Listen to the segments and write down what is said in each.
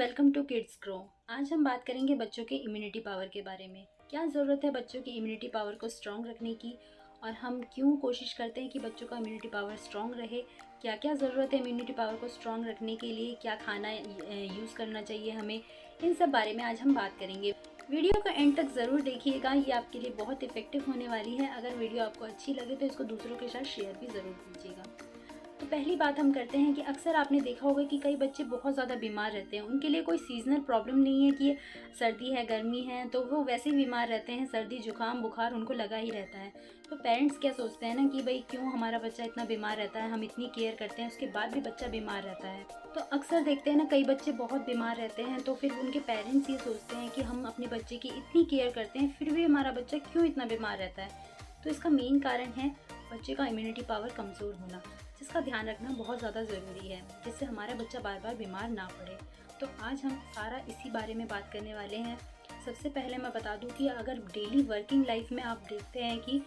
Welcome to kids grow. आज हम बात करेंगे बच्चों के इम्यूनिटी पावर के बारे में। क्या ज़रूरत है बच्चों की इम्यूनिटी पावर को स्ट्रॉन्ग रखने की, और हम क्यों कोशिश करते हैं कि बच्चों का इम्यूनिटी पावर स्ट्रॉन्ग रहे। क्या क्या ज़रूरत है इम्यूनिटी पावर को स्ट्रॉन्ग रखने के लिए, क्या खाना यूज़ करना चाहिए हमें, इन सब बारे में आज हम बात करेंगे। वीडियो को एंड तक ज़रूर देखिएगा, ये आपके लिए बहुत इफ़ेक्टिव होने वाली है। अगर वीडियो आपको अच्छी लगे तो इसको दूसरों के साथ शेयर भी ज़रूर कीजिएगा। तो पहली बात हम करते हैं कि अक्सर आपने देखा होगा कि कई बच्चे बहुत ज़्यादा बीमार रहते हैं। उनके लिए कोई सीजनल प्रॉब्लम नहीं है कि सर्दी है, गर्मी है, तो वो वैसे ही बीमार रहते हैं। सर्दी, जुकाम, बुखार उनको लगा ही रहता है। तो पेरेंट्स क्या सोचते हैं ना कि भाई क्यों हमारा बच्चा इतना बीमार रहता है, हम इतनी केयर करते हैं, उसके बाद भी बच्चा बीमार रहता है। तो अक्सर देखते हैं ना कई बच्चे बहुत बीमार रहते हैं, तो फिर उनके पेरेंट्स ये सोचते हैं कि हम अपने बच्चे की इतनी केयर करते हैं, फिर भी हमारा बच्चा क्यों इतना बीमार रहता है। तो इसका मेन कारण है बच्चे का इम्यूनिटी पावर कमज़ोर होना, जिसका ध्यान रखना बहुत ज़्यादा ज़रूरी है, जिससे हमारा बच्चा बार बार बीमार ना पड़े। तो आज हम सारा इसी बारे में बात करने वाले हैं। सबसे पहले मैं बता दूं कि अगर डेली वर्किंग लाइफ में आप देखते हैं कि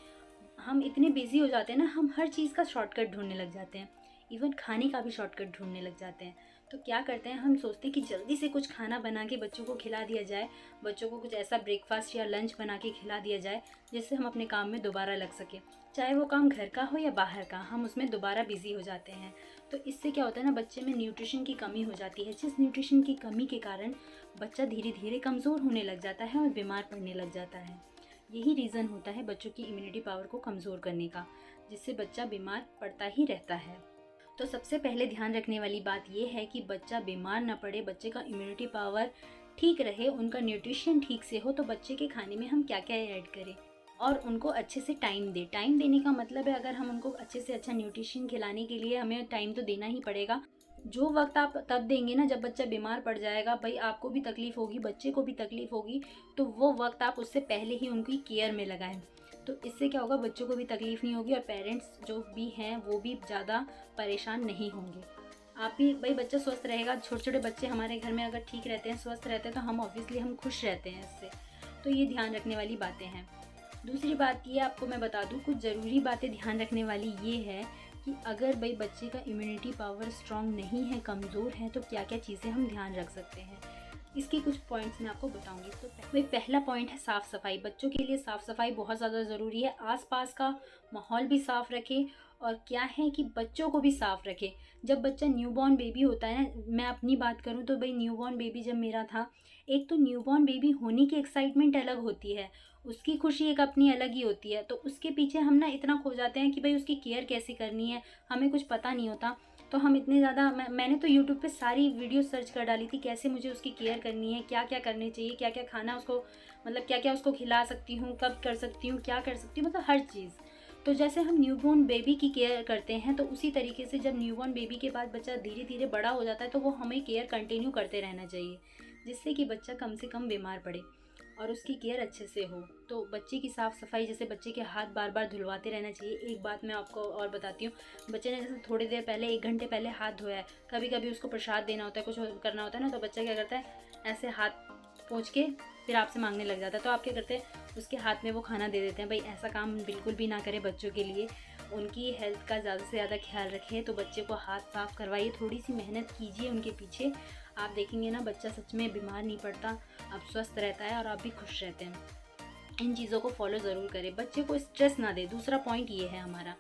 हम इतने बिजी हो जाते हैं ना, हम हर चीज़ का शॉर्टकट ढूंढने लग जाते हैं। इवन खाने का भी शॉर्टकट ढूंढने लग जाते हैं। तो क्या करते हैं, हम सोचते हैं कि जल्दी से कुछ खाना बना के बच्चों को खिला दिया जाए, बच्चों को कुछ ऐसा ब्रेकफास्ट या लंच बना के खिला दिया जाए जिससे हम अपने काम में दोबारा लग सकें। चाहे वो काम घर का हो या बाहर का, हम उसमें दोबारा बिजी हो जाते हैं। तो इससे क्या होता है ना, बच्चे में न्यूट्रिशन की कमी हो जाती है, जिस न्यूट्रिशन की कमी के कारण बच्चा धीरे धीरे कमज़ोर होने लग जाता है और बीमार पड़ने लग जाता है। यही रीज़न होता है बच्चों की इम्यूनिटी पावर को कमज़ोर करने का, जिससे बच्चा बीमार पड़ता ही रहता है। तो सबसे पहले ध्यान रखने वाली बात यह है कि बच्चा बीमार ना पड़े, बच्चे का इम्यूनिटी पावर ठीक रहे, उनका न्यूट्रिशन ठीक से हो। तो बच्चे के खाने में हम क्या क्या ऐड करें और उनको अच्छे से टाइम दें। टाइम देने का मतलब है, अगर हम उनको अच्छे से अच्छा न्यूट्रिशन खिलाने के लिए हमें टाइम तो देना ही पड़ेगा। जो वक्त आप तब देंगे ना जब बच्चा बीमार पड़ जाएगा, भाई आपको भी तकलीफ़ होगी, बच्चे को भी तकलीफ़ होगी, तो वो वक्त आप उससे पहले ही उनकी केयर में लगाएं। तो इससे क्या होगा, बच्चों को भी तकलीफ़ नहीं होगी और पेरेंट्स जो भी हैं वो भी ज़्यादा परेशान नहीं होंगे। आप भी, भाई बच्चा स्वस्थ रहेगा। छोटे छोटे बच्चे हमारे घर में अगर ठीक रहते हैं, स्वस्थ रहते हैं, तो हम ऑब्वियसली हम खुश रहते हैं इससे। तो ये ध्यान रखने वाली बातें हैं। दूसरी बात ये आपको मैं बता दूं, कुछ ज़रूरी बातें ध्यान रखने वाली ये है कि अगर भाई बच्चे का इम्यूनिटी पावर स्ट्रॉन्ग नहीं है, कमज़ोर है, तो क्या क्या चीज़ें हम ध्यान रख सकते हैं, इसके कुछ पॉइंट्स मैं आपको बताऊंगी। तो भाई पहला पॉइंट है साफ़ सफाई। बच्चों के लिए साफ़ सफाई बहुत ज़्यादा ज़रूरी है। आसपास का माहौल भी साफ़ रखें, और क्या है कि बच्चों को भी साफ़ रखें। जब बच्चा न्यूबॉर्न बेबी होता है ना, मैं अपनी बात करूँ तो भाई न्यूबॉर्न बेबी जब मेरा था, एक तो न्यूबॉर्न बेबी होने की एक्साइटमेंट अलग होती है, उसकी खुशी एक अपनी अलग ही होती है। तो उसके पीछे हम ना इतना खो जाते हैं कि भाई उसकी केयर कैसे करनी है, हमें कुछ पता नहीं होता। तो हम इतने ज़्यादा, मैंने तो यूट्यूब पे सारी वीडियो सर्च कर डाली थी, कैसे मुझे उसकी केयर करनी है, क्या क्या करनी चाहिए, क्या क्या खाना उसको, मतलब क्या क्या उसको खिला सकती हूँ, कब कर सकती हूँ, क्या कर सकती हूँ, मतलब हर चीज़। तो जैसे हम न्यूबॉर्न बेबी की केयर करते हैं, तो उसी तरीके से जब न्यूबॉर्न बेबी के बाद बच्चा धीरे धीरे बड़ा हो जाता है, तो वो हमें केयर कंटिन्यू करते रहना चाहिए, जिससे कि बच्चा कम से कम बीमार पड़े और उसकी केयर अच्छे से हो। तो बच्चे की साफ़ सफाई, जैसे बच्चे के हाथ बार बार धुलवाते रहना चाहिए। एक बात मैं आपको और बताती हूँ, बच्चे ने जैसे थोड़ी देर पहले, 1 घंटे पहले हाथ धोया है, कभी कभी उसको प्रसाद देना होता है, कुछ करना होता है ना, तो बच्चा क्या करता है, ऐसे हाथ पोंछ के फिर आपसे मांगने लग जाता है। तो आप क्या करते हैं, उसके हाथ में वो खाना दे देते हैं। भाई ऐसा काम बिल्कुल भी ना करें बच्चों के लिए। उनकी हेल्थ का ज़्यादा से ज़्यादा ख्याल रखें। तो बच्चे को हाथ साफ़ करवाइए, थोड़ी सी मेहनत कीजिए उनके पीछे। आप देखेंगे ना, बच्चा सच में बीमार नहीं पड़ता, आप स्वस्थ रहता है और आप भी खुश रहते हैं। इन चीज़ों को फॉलो ज़रूर करें। बच्चे को स्ट्रेस ना दे, दूसरा पॉइंट ये है हमारा।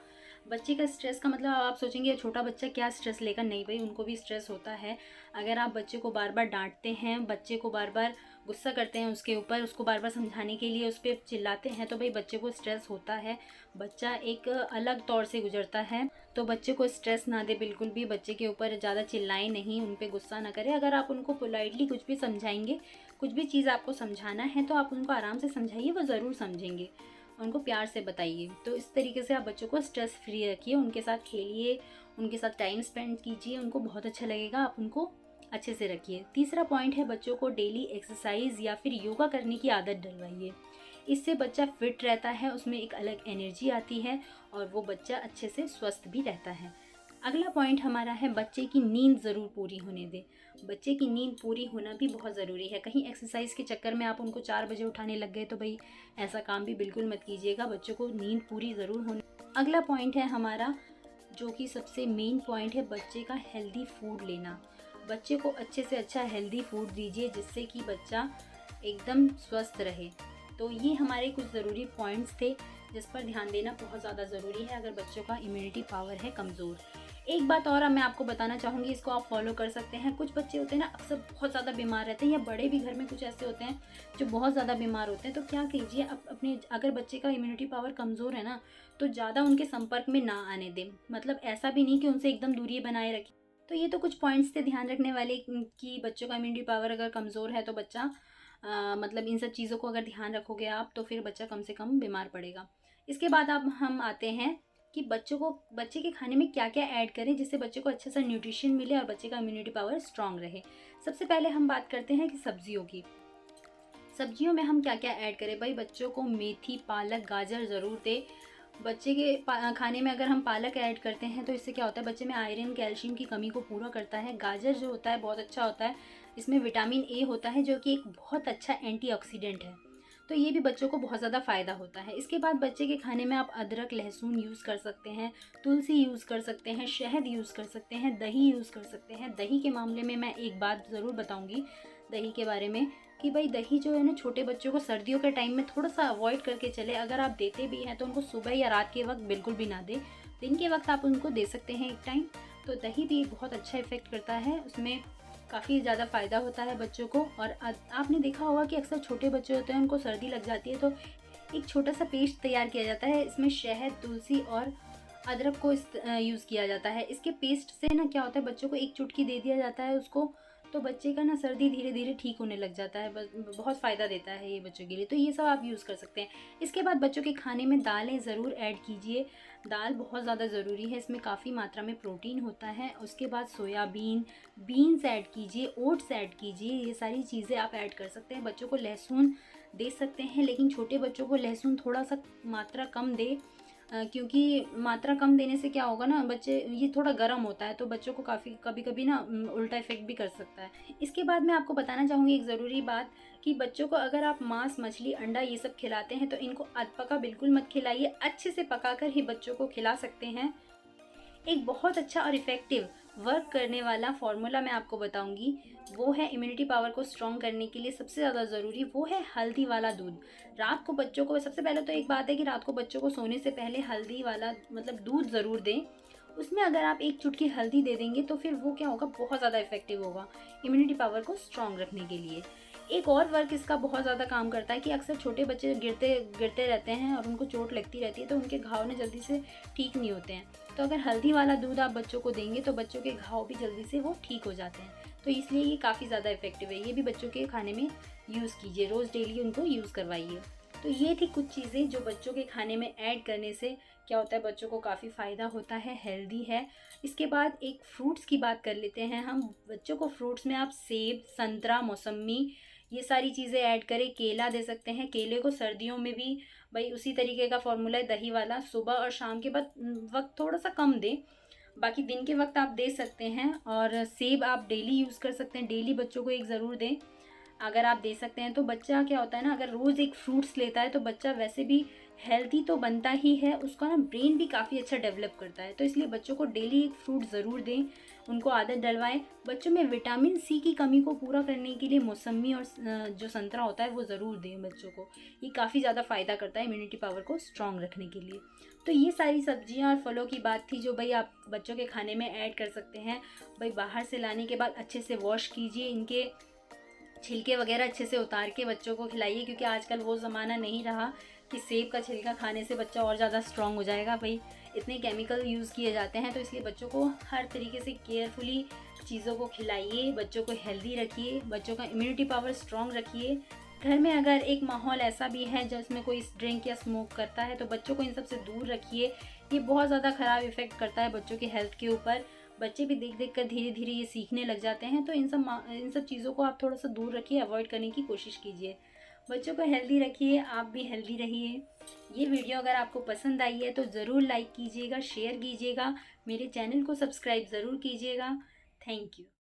बच्चे का स्ट्रेस का मतलब, आप सोचेंगे छोटा बच्चा क्या स्ट्रेस लेगा, नहीं भाई उनको भी स्ट्रेस होता है। अगर आप बच्चे को बार बार डांटते हैं, बच्चे को बार बार गुस्सा करते हैं उसके ऊपर, उसको बार बार समझाने के लिए उस पर चिल्लाते हैं, तो भाई बच्चे को स्ट्रेस होता है, बच्चा एक अलग तौर से गुजरता है। तो बच्चे को स्ट्रेस ना दे बिल्कुल भी, बच्चे के ऊपर ज़्यादा चिल्लाएं नहीं, उन पर गुस्सा ना करें। अगर आप उनको पोलाइटली कुछ भी समझाएंगे, कुछ भी चीज़ आपको समझाना है, तो आप उनको आराम से समझाइए, वो ज़रूर समझेंगे। उनको प्यार से बताइए। तो इस तरीके से आप बच्चों को स्ट्रेस फ्री रखिए, उनके साथ खेलिए, उनके साथ टाइम स्पेंड कीजिए, उनको बहुत अच्छा लगेगा। आप उनको अच्छे से रखिए। तीसरा पॉइंट है, बच्चों को डेली एक्सरसाइज या फिर योगा करने की आदत डलवाइए। इससे बच्चा फिट रहता है, उसमें एक अलग एनर्जी आती है और वो बच्चा अच्छे से स्वस्थ भी रहता है। अगला पॉइंट हमारा है, बच्चे की नींद ज़रूर पूरी होने दें। बच्चे की नींद पूरी होना भी बहुत ज़रूरी है। कहीं एक्सरसाइज के चक्कर में आप उनको 4 बजे उठाने लग गए, तो भाई ऐसा काम भी बिल्कुल मत कीजिएगा। बच्चों को नींद पूरी ज़रूर होनी। अगला पॉइंट है हमारा, जो कि सबसे मेन पॉइंट है, बच्चे का हेल्दी फूड लेना। बच्चे को अच्छे से अच्छा हेल्दी फूड दीजिए जिससे कि बच्चा एकदम स्वस्थ रहे। तो ये हमारे कुछ ज़रूरी पॉइंट्स थे जिस पर ध्यान देना बहुत ज़्यादा ज़रूरी है अगर बच्चों का इम्यूनिटी पावर है कमज़ोर। एक बात और मैं आपको बताना चाहूँगी, इसको आप फॉलो कर सकते हैं। कुछ बच्चे होते हैं ना, अक्सर बहुत ज़्यादा बीमार रहते हैं, या बड़े भी घर में कुछ ऐसे होते हैं जो बहुत ज़्यादा बीमार होते हैं। तो क्या कीजिए, अपने अगर बच्चे का इम्यूनिटी पावर कमज़ोर है ना, तो ज़्यादा उनके संपर्क में ना आने दें। मतलब ऐसा भी नहीं कि उनसे एकदम दूरी बनाए रखें। तो ये तो कुछ पॉइंट्स थे ध्यान रखने वाले कि बच्चों का इम्यूनिटी पावर अगर कमज़ोर है तो बच्चा मतलब इन सब चीज़ों को अगर ध्यान रखोगे आप तो फिर बच्चा कम से कम बीमार पड़ेगा। इसके बाद अब हम आते हैं कि बच्चे के खाने में क्या क्या ऐड करें जिससे बच्चे को अच्छा सा न्यूट्रिशन मिले और बच्चे का इम्यूनिटी पावर स्ट्रांग रहे। सबसे पहले हम बात करते हैं कि सब्जियों की। सब्जियों में हम क्या क्या ऐड करें? भाई बच्चों को मेथी, पालक, गाजर ज़रूर दें। बच्चे के खाने में अगर हम पालक ऐड करते हैं तो इससे क्या होता है, बच्चे में आयरन, कैल्शियम की कमी को पूरा करता है। गाजर जो होता है बहुत अच्छा होता है, इसमें विटामिन ए होता है जो कि एक बहुत अच्छा एंटीऑक्सीडेंट है। तो ये भी बच्चों को बहुत ज़्यादा फ़ायदा होता है। इसके बाद बच्चे के खाने में आप अदरक, लहसुन यूज़ कर सकते हैं, तुलसी यूज़ कर सकते हैं, शहद यूज़ कर सकते हैं, दही यूज़ कर सकते हैं। दही के मामले में मैं एक बात ज़रूर बताऊँगी दही के बारे में, कि भाई दही जो है ना, छोटे बच्चों को सर्दियों के टाइम में थोड़ा सा अवॉइड करके चले। अगर आप देते भी हैं तो उनको सुबह या रात के वक्त बिल्कुल भी ना दें। दिन के वक्त आप उनको दे सकते हैं एक टाइम। तो दही भी बहुत अच्छा इफ़ेक्ट करता है, उसमें काफ़ी ज़्यादा फ़ायदा होता है बच्चों को। और आपने देखा होगा कि अक्सर छोटे बच्चे होते हैं, उनको सर्दी लग जाती है, तो एक छोटा सा पेस्ट तैयार किया जाता है। इसमें शहद, तुलसी और अदरक को यूज़ किया जाता है। इसके पेस्ट से ना क्या होता है, बच्चों को एक चुटकी दे दिया जाता है उसको, तो बच्चे का ना सर्दी धीरे धीरे ठीक होने लग जाता है। बहुत फ़ायदा देता है ये बच्चों के लिए। तो ये सब आप यूज़ कर सकते हैं। इसके बाद बच्चों के खाने में दालें ज़रूर ऐड कीजिए। दाल बहुत ज़्यादा ज़रूरी है, इसमें काफ़ी मात्रा में प्रोटीन होता है। उसके बाद सोयाबीन, बीन्स ऐड कीजिए, ओट्स ऐड कीजिए। ये सारी चीज़ें आप ऐड कर सकते हैं। बच्चों को लहसुन दे सकते हैं, लेकिन छोटे बच्चों को लहसुन थोड़ा सा मात्रा कम दे, क्योंकि मात्रा कम देने से क्या होगा ना, बच्चे ये थोड़ा गर्म होता है तो बच्चों को काफ़ी कभी कभी ना उल्टा इफेक्ट भी कर सकता है। इसके बाद मैं आपको बताना चाहूँगी एक ज़रूरी बात, कि बच्चों को अगर आप मांस, मछली, अंडा ये सब खिलाते हैं तो इनको अधपका बिल्कुल मत खिलाइए। अच्छे से पकाकर ही बच्चों को खिला सकते हैं। एक बहुत अच्छा और इफ़ेक्टिव वर्क करने वाला फार्मूला मैं आपको बताऊंगी, वो है इम्यूनिटी पावर को स्ट्रॉन्ग करने के लिए सबसे ज़्यादा ज़रूरी, वो है हल्दी वाला दूध। रात को बच्चों को, सबसे पहले तो एक बात है कि रात को बच्चों को सोने से पहले हल्दी वाला मतलब दूध ज़रूर दें। उसमें अगर आप एक चुटकी हल्दी दे देंगे तो फिर वो क्या होगा, बहुत ज़्यादा इफेक्टिव होगा इम्यूनिटी पावर को स्ट्रॉन्ग रखने के लिए। एक और वर्क इसका बहुत ज़्यादा काम करता है कि अक्सर छोटे बच्चे गिरते गिरते रहते हैं और उनको चोट लगती रहती है, तो उनके घाव ना जल्दी से ठीक नहीं होते हैं। तो अगर हल्दी वाला दूध आप बच्चों को देंगे तो बच्चों के घाव भी जल्दी से वो ठीक हो जाते हैं। तो इसलिए ये काफ़ी ज़्यादा इफेक्टिव है। ये भी बच्चों के खाने में यूज़ कीजिए, रोज़ डेली उनको यूज़ करवाइए। तो ये थी कुछ चीज़ें जो बच्चों के खाने में ऐड करने से क्या होता है, बच्चों को काफ़ी फ़ायदा होता है, हेल्दी है। इसके बाद एक फ्रूट्स की बात कर लेते हैं हम। बच्चों को फ्रूट्स में आप सेब, संतरा, मौसम्मी ये सारी चीज़ें ऐड करें। केला दे सकते हैं। केले को सर्दियों में भी भाई उसी तरीके का फॉर्मूला है दही वाला, सुबह और शाम के बाद वक्त थोड़ा सा कम दें, बाकी दिन के वक्त आप दे सकते हैं। और सेब आप डेली यूज़ कर सकते हैं, डेली बच्चों को एक ज़रूर दें अगर आप दे सकते हैं। तो बच्चा क्या होता है ना, अगर रोज़ एक फ्रूट्स लेता है तो बच्चा वैसे भी हेल्दी तो बनता ही है, उसका ना ब्रेन भी काफ़ी अच्छा डेवलप करता है। तो इसलिए बच्चों को डेली एक फ्रूट ज़रूर दें, उनको आदत डलवाएं। बच्चों में विटामिन सी की कमी को पूरा करने के लिए मौसमी और जो संतरा होता है वो ज़रूर दें बच्चों को। ये काफ़ी ज़्यादा फ़ायदा करता है इम्यूनिटी पावर को स्ट्रॉन्ग रखने के लिए। तो ये सारी सब्जियां और फलों की बात थी जो भाई आप बच्चों के खाने में ऐड कर सकते हैं। भाई बाहर से लाने के बाद अच्छे से वॉश कीजिए, इनके छिलके वगैरह अच्छे से उतार के बच्चों को खिलाइए, क्योंकि आजकल वो ज़माना नहीं रहा कि सेब का छिलका खाने से बच्चा और ज़्यादा स्ट्रॉन्ग हो जाएगा। भाई इतने केमिकल यूज़ किए जाते हैं, तो इसलिए बच्चों को हर तरीके से केयरफुली चीज़ों को खिलाइए, बच्चों को हेल्दी रखिए, बच्चों का इम्यूनिटी पावर स्ट्रॉन्ग रखिए। घर में अगर एक माहौल ऐसा भी है जिसमें कोई ड्रिंक या स्मोक करता है तो बच्चों को इन सब से दूर रखिए। ये बहुत ज़्यादा ख़राब इफ़ेक्ट करता है बच्चों की हेल्थ के ऊपर। बच्चे भी देख देख कर धीरे धीरे ये सीखने लग जाते हैं। तो इन सब चीज़ों को आप थोड़ा सा दूर रखिए, अवॉइड करने की कोशिश कीजिए। बच्चों को हेल्दी रखिए, आप भी हेल्दी रहिए। ये वीडियो अगर आपको पसंद आई है तो ज़रूर लाइक कीजिएगा, शेयर कीजिएगा, मेरे चैनल को सब्सक्राइब ज़रूर कीजिएगा। Thank you.